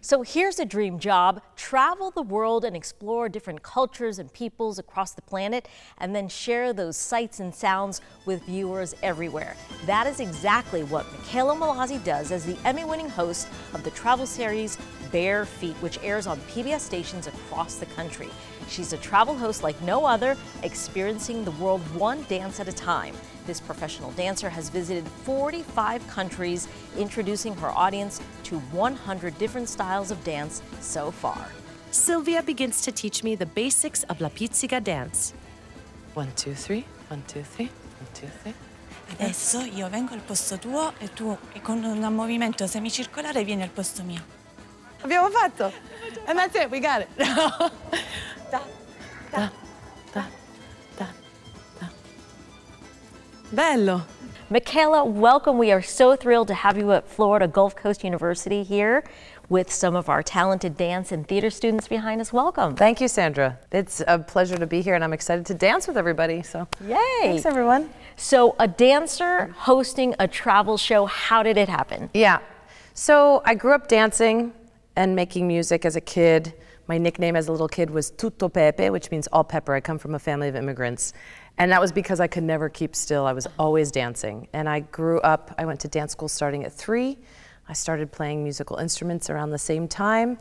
So here's a dream job: travel the world and explore different cultures and peoples across the planet, and then share those sights and sounds with viewers everywhere. That is exactly what Mickela Mallozzi does as the Emmy-winning host of the travel series Bare Feet, which airs on PBS stations across the country. She's a travel host like no other, experiencing the world one dance at a time. This professional dancer has visited 45 countries, introducing her audience to 100 different styles of dance so far. Sylvia begins to teach me the basics of La Pizzica dance. 1, 2, 3, 1, 2, 3, 1, 2, 3. Adesso io vengo al posto tuo e tu con un movimento semicircolare vieni al posto mio. Abbiamo fatto! And that's it, we got it. Da, da, da, da, da. Bello. Mickela, welcome. We are so thrilled to have you at Florida Gulf Coast University here with some of our talented dance and theater students behind us. Welcome. Thank you, Sandra. It's a pleasure to be here, and I'm excited to dance with everybody. So, yay! Thanks, everyone. So, a dancer hosting a travel show, how did it happen? Yeah. So, I grew up dancing and making music as a kid. My nickname as a little kid was Tutto Pepe, which means all pepper. I come from a family of immigrants. And that was because I could never keep still. I was always dancing. And I grew up, I went to dance school starting at 3. I started playing musical instruments around the same time.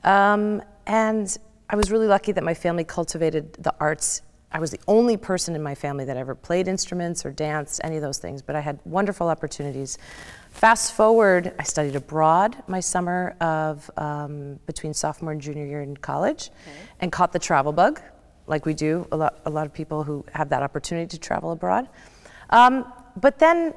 And I was really lucky that my family cultivated the arts. I was the only person in my family that ever played instruments or danced, any of those things, but I had wonderful opportunities. Fast forward, I studied abroad my summer of between sophomore and junior year in college, and caught the travel bug, like we do, a lot of people who have that opportunity to travel abroad. But then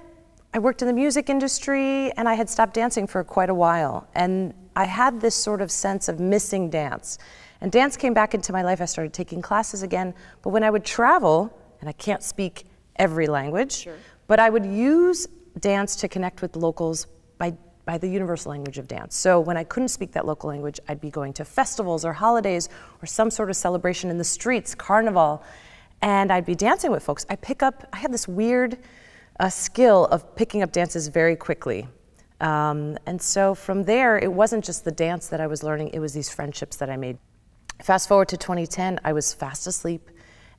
I worked in the music industry, and I had stopped dancing for quite a while, and I had this sort of sense of missing dance. And dance came back into my life. I started taking classes again, but when I would travel, and I can't speak every language, but I would use dance to connect with locals by the universal language of dance. So when I couldn't speak that local language, I'd be going to festivals or holidays or some sort of celebration in the streets, carnival, and I'd be dancing with folks. I had this weird skill of picking up dances very quickly. And so from there, it wasn't just the dance that I was learning, it was these friendships that I made. Fast forward to 2010, I was fast asleep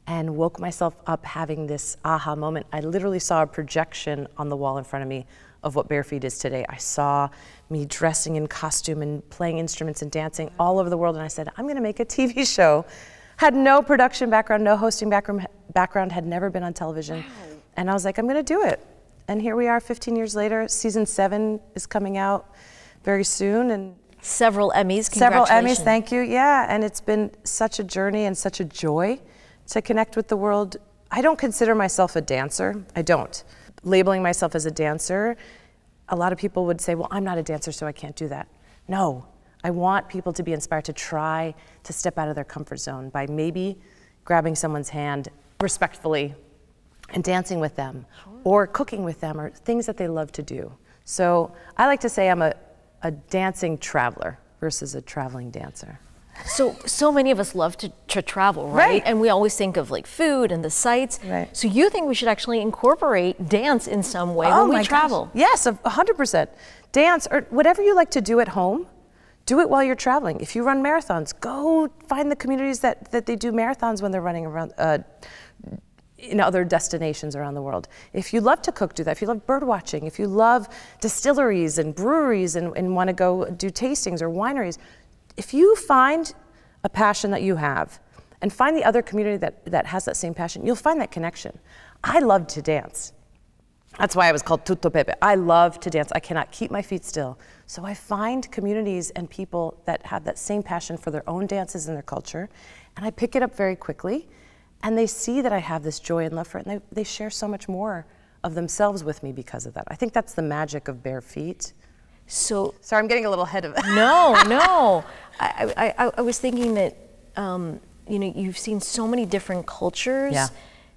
and woke myself up having this aha moment. I literally saw a projection on the wall in front of me of what Bare Feet is today. I saw me dressing in costume and playing instruments and dancing all over the world, and I said, I'm gonna make a TV show. Had no production background, no hosting background, had never been on television. Wow. And I was like, I'm gonna do it. And here we are 15 years later. Season 7 is coming out very soon. And several Emmys, several Emmys, thank you, yeah. And it's been such a journey and such a joy to connect with the world. I don't consider myself a dancer, I don't. Labeling myself as a dancer, a lot of people would say, well, I'm not a dancer, so I can't do that. No, I want people to be inspired to try to step out of their comfort zone by maybe grabbing someone's hand respectfully and dancing with them, or cooking with them, or things that they love to do. So I like to say I'm a dancing traveler versus a traveling dancer. So many of us love to travel, right? And we always think of like food and the sights. Right. So you think we should actually incorporate dance in some way when we travel? Gosh. Yes, 100%. Dance, or whatever you like to do at home, do it while you're traveling. If you run marathons, go find the communities that they do marathons when they're running around in other destinations around the world. If you love to cook, do that. If you love bird watching, if you love distilleries and breweries and want to go do tastings or wineries, if you find a passion that you have and find the other community that has that same passion, you'll find that connection. I love to dance. That's why I was called Tutto Pepe. I love to dance. I cannot keep my feet still. So I find communities and people that have that same passion for their own dances and their culture, and I pick it up very quickly, and they see that I have this joy and love for it, and they share so much more of themselves with me because of that. I think that's the magic of Bare Feet. So, sorry, I'm getting a little ahead of it. No. I was thinking that, you know, you've seen so many different cultures. Yeah.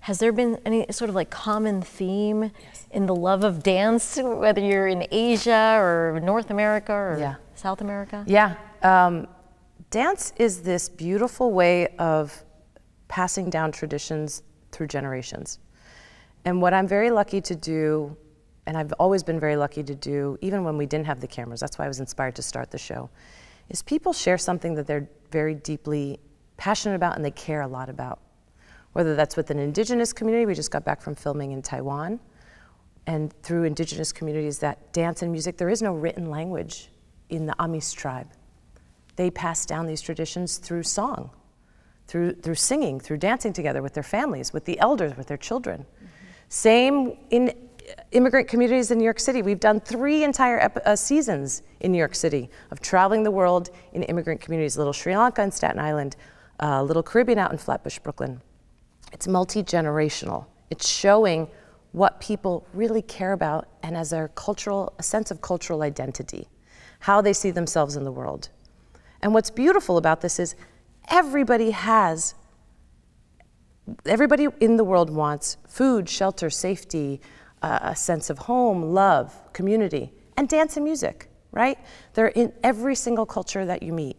Has there been any sort of like common theme in the love of dance, whether you're in Asia or North America or South America? Yeah. Dance is this beautiful way of passing down traditions through generations. And what I'm very lucky to do, and I've always been very lucky to do, even when we didn't have the cameras, that's why I was inspired to start the show, is people share something that they're very deeply passionate about and they care a lot about. Whether that's with an indigenous community, we just got back from filming in Taiwan, and through indigenous communities that dance and music, there is no written language in the Amis tribe. They pass down these traditions through song, through singing, through dancing together with their families, with the elders, with their children. Same in immigrant communities in New York City. We've done 3 entire seasons in New York City of traveling the world in immigrant communities, Little Sri Lanka and Staten Island, Little Caribbean out in Flatbush, Brooklyn. It's multi-generational. It's showing what people really care about and as a sense of cultural identity, how they see themselves in the world. And what's beautiful about this is everybody in the world wants food, shelter, safety, a sense of home, love, community, and dance and music, right? They're in every single culture that you meet.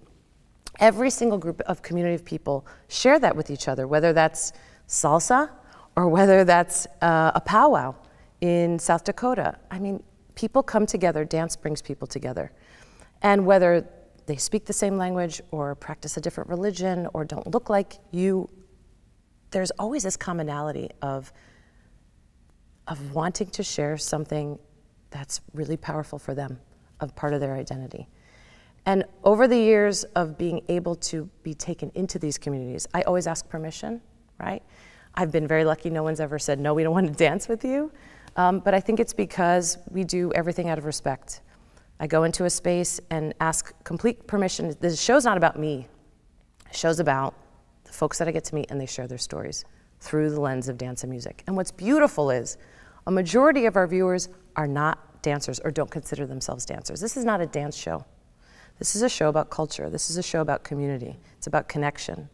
Every single group of community of people share that with each other, whether that's salsa or whether that's a powwow in South Dakota. I mean, people come together, dance brings people together. And whether they speak the same language or practice a different religion or don't look like you, there's always this commonality of wanting to share something that's really powerful for them, of part of their identity. And over the years of being able to be taken into these communities, I always ask permission, right? I've been very lucky, no one's ever said, no, we don't want to dance with you. But I think it's because we do everything out of respect. I go into a space and ask complete permission. The show's not about me. The show's about the folks that I get to meet, and they share their stories through the lens of dance and music. And what's beautiful is a majority of our viewers are not dancers or don't consider themselves dancers. This is not a dance show. This is a show about culture. This is a show about community. It's about connection.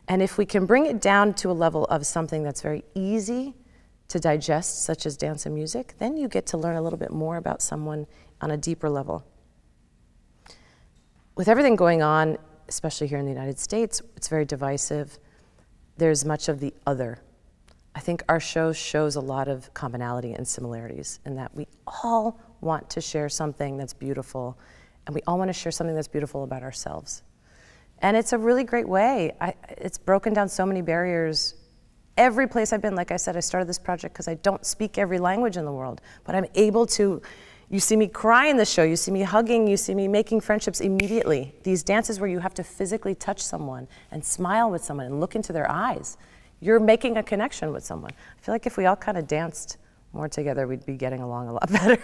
And if we can bring it down to a level of something that's very easy to digest, such as dance and music, then you get to learn a little bit more about someone on a deeper level. With everything going on, especially here in the United States, it's very divisive. There's much of the other. I think our show shows a lot of commonality and similarities in that we all want to share something that's beautiful, and we all want to share something that's beautiful about ourselves. And it's a really great way. It's broken down so many barriers. Every place I've been, like I said, I started this project because I don't speak every language in the world, but I'm able to, you see me cry in the show, you see me hugging, you see me making friendships immediately. These dances where you have to physically touch someone and smile with someone and look into their eyes. You're making a connection with someone. I feel like if we all kind of danced more together, we'd be getting along a lot better.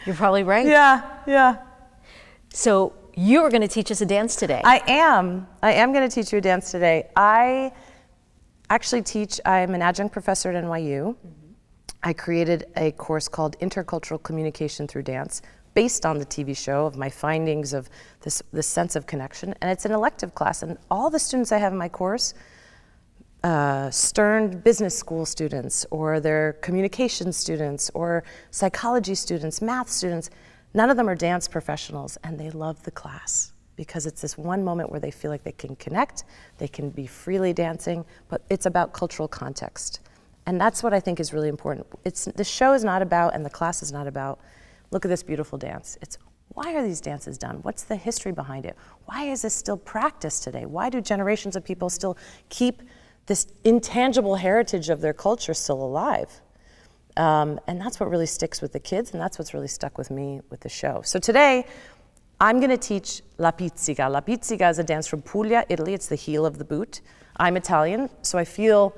You're probably right. Yeah. So you are going to teach us a dance today. I am going to teach you a dance today. I actually teach, I'm an adjunct professor at NYU. I created a course called Intercultural Communication Through Dance based on the TV show of my findings of this sense of connection. And it's an elective class. And all the students I have in my course, Stern business school students, or they're communication students, or psychology students, math students, none of them are dance professionals, and they love the class because it's this one moment where they feel like they can connect, they can be freely dancing, but it's about cultural context. And that's what I think is really important. The show is not about, and the class is not about, look at this beautiful dance. It's, why are these dances done? What's the history behind it? Why is this still practiced today? Why do generations of people still keep this intangible heritage of their culture still alive? And that's what really sticks with the kids, and that's what's really stuck with me with the show. So today, I'm going to teach La Pizzica. La Pizzica is a dance from Puglia, Italy. It's the heel of the boot. I'm Italian, so I feel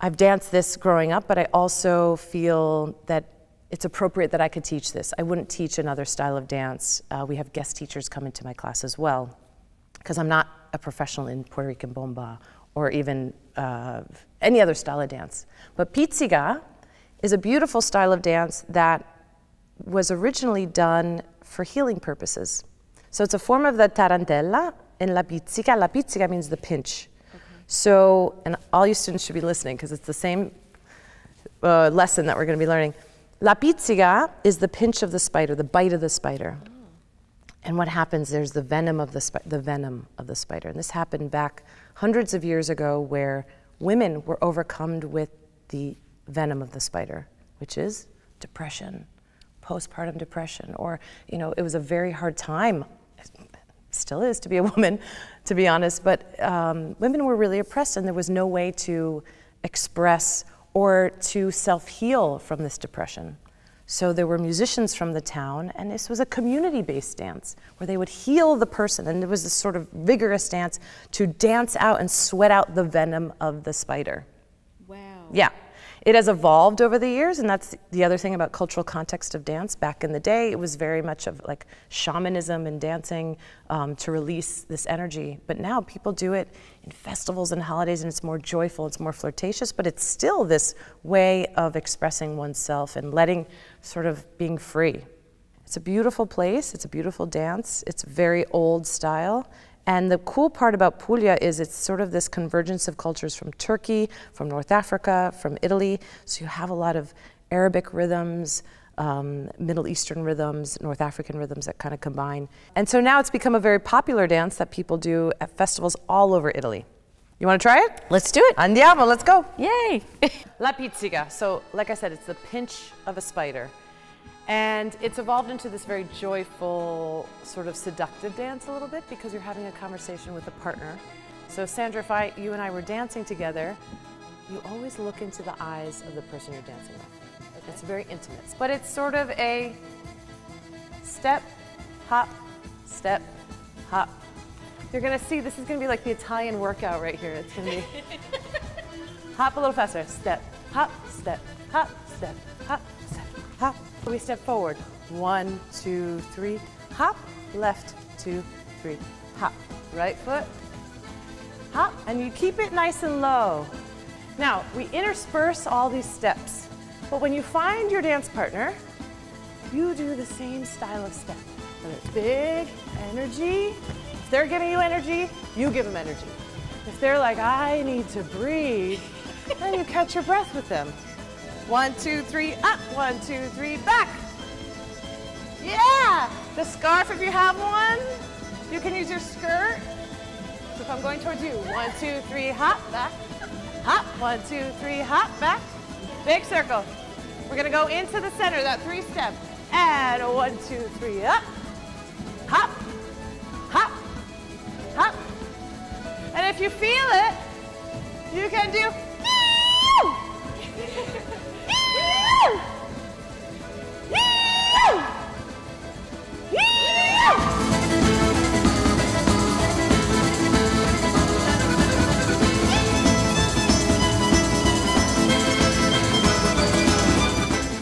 I've danced this growing up, but I also feel that it's appropriate that I could teach this. I wouldn't teach another style of dance. We have guest teachers come into my class as well, because I'm not a professional in Puerto Rican bomba or even any other style of dance. But Pizzica is a beautiful style of dance that was originally done for healing purposes. So it's a form of the tarantella in La Pizzica. La Pizzica means the pinch. Okay. So, and all you students should be listening because it's the same lesson that we're going to be learning. La Pizzica is the pinch of the spider, the bite of the spider. Oh. And what happens, there's the venom of the spider. And this happened back hundreds of years ago where women were overcome with the venom of the spider, which is depression, postpartum depression, or, you know, it was a very hard time, still is to be a woman, to be honest, but women were really oppressed, and there was no way to express or to self-heal from this depression. So there were musicians from the town, and this was a community-based dance where they would heal the person, and it was this sort of vigorous dance to dance out and sweat out the venom of the spider. Wow. Yeah. It has evolved over the years, and that's the other thing about cultural context of dance. Back in the day, it was very much of like shamanism and dancing to release this energy. But now people do it in festivals and holidays, and it's more joyful, it's more flirtatious, but it's still this way of expressing oneself and letting, sort of being free. It's a beautiful place, it's a beautiful dance, it's very old style. And the cool part about Puglia is it's sort of this convergence of cultures from Turkey, from North Africa, from Italy. So you have a lot of Arabic rhythms, Middle Eastern rhythms, North African rhythms that kind of combine. And so now it's become a very popular dance that people do at festivals all over Italy. You want to try it? Let's do it. Andiamo, let's go. Yay. La pizzica. So like I said, it's the pinch of a spider. And it's evolved into this very joyful, sort of seductive dance a little bit because you're having a conversation with a partner. So Sandra, if you and I were dancing together, you always look into the eyes of the person you're dancing with. Okay. It's very intimate. But it's sort of a step, hop, hop. You're gonna see, this is gonna be like the Italian workout right here. It's gonna be hop a little faster. Step, hop, step, hop, step, hop, step, hop. We step forward. 1, 2, 3, hop, left, 2, 3, hop. Right foot, hop, and you keep it nice and low. Now, we intersperse all these steps, but when you find your dance partner, you do the same style of step. Whether it's big, energy, if they're giving you energy, you give them energy. If they're like, I need to breathe, then you catch your breath with them. 1, 2, 3, up. 1, 2, 3, back. Yeah! The scarf, if you have one, you can use your skirt. So if I'm going towards you, 1, 2, 3, hop, back. Hop, 1, 2, 3, hop, back. Big circle. We're gonna go into the center, that 3-step. And 1, 2, 3, up. Hop, hop, hop. And if you feel it, you can do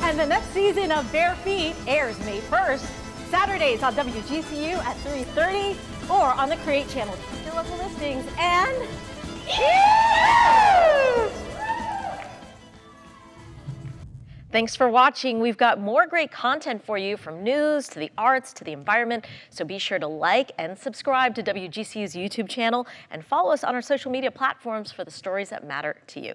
And the next season of Bare Feet airs May 1st, Saturdays on WGCU at 3:30 or on the Create channel. Your local listings and thanks for watching. We've got more great content for you, from news to the arts to the environment. So be sure to like and subscribe to WGCU's YouTube channel and follow us on our social media platforms for the stories that matter to you.